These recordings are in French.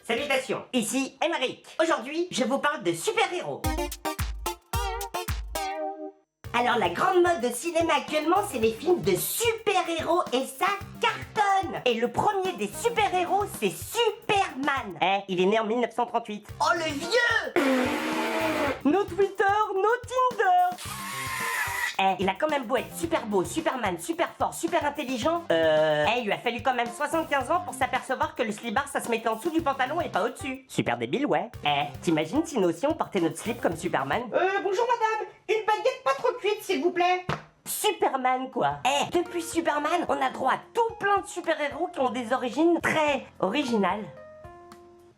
Salutations, ici Emeric. Aujourd'hui, je vous parle de super-héros. Alors la grande mode de cinéma actuellement, c'est les films de super-héros et ça cartonne. Et le premier des super-héros, c'est Superman. Il est né en 1938. Oh le vieux! No Twitter, no Tinder. Il a quand même beau être super beau, Superman, super fort, super intelligent. Il lui a fallu quand même 75 ans pour s'apercevoir que le slibard ça se mettait en dessous du pantalon et pas au-dessus. Super débile, ouais. T'imagines si nous aussi on portait notre slip comme Superman? Bonjour madame, une baguette pas trop cuite s'il vous plaît. Superman quoi. Depuis Superman, on a droit à tout plein de super-héros qui ont des origines très originales.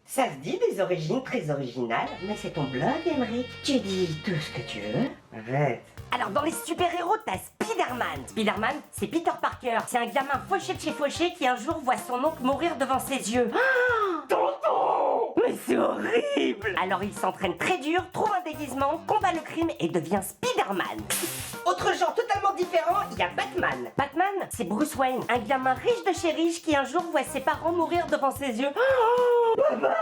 Ça se dit des origines très originales, mais c'est ton blog, Emeric. Tu dis tout ce que tu veux. Arrête. Alors dans les super-héros, t'as Spider-Man. Spider-Man, c'est Peter Parker. C'est un gamin fauché de chez Fauché qui un jour voit son oncle mourir devant ses yeux. Tonton! Mais c'est horrible! Alors il s'entraîne très dur, trouve un déguisement, combat le crime et devient Spider-Man. Autre genre totalement différent, il y a Batman. Batman, c'est Bruce Wayne, un gamin riche de chez riche qui un jour voit ses parents mourir devant ses yeux. Papa!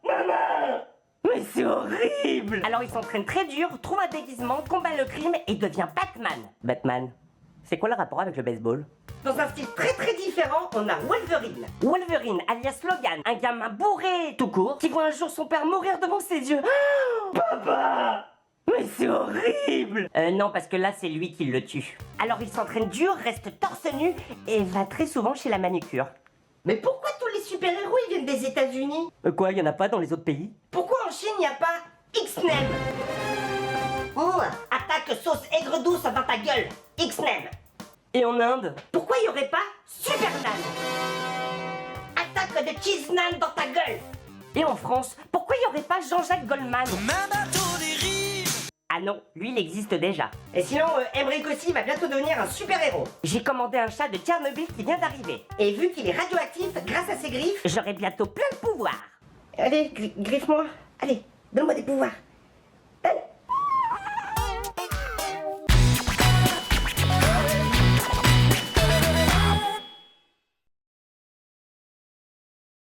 Maman! Mais c'est horrible! Alors il s'entraîne très dur, trouve un déguisement, combat le crime et devient Batman. Batman, c'est quoi le rapport avec le baseball? Dans un style très très différent, on a Wolverine. Wolverine, alias Logan, un gamin bourré tout court, qui voit un jour son père mourir devant ses yeux. Papa! Mais c'est horrible! Non, parce que là, c'est lui qui le tue. Alors il s'entraîne dur, reste torse nu et va très souvent chez la manucure. Mais pourquoi tous les super-héros ils viennent des États-Unis? Quoi, y en a pas dans les autres pays? Pourquoi en Chine il n'y a pas X-Men? Attaque sauce aigre douce dans ta gueule, X-Men. Et en Inde? Pourquoi il n'y aurait pas Superman? Attaque de cheese-nan dans ta gueule. Et en France, pourquoi y aurait pas Jean-Jacques Goldman? Ah non, lui il existe déjà. Et sinon, Emeric aussi va bientôt devenir un super-héros. J'ai commandé un chat de Tchernobyl qui vient d'arriver. Et vu qu'il est radioactif, grâce à ses griffes, J'aurai bientôt plein de pouvoirs. allez, griffe-moi. Allez, donne-moi des pouvoirs.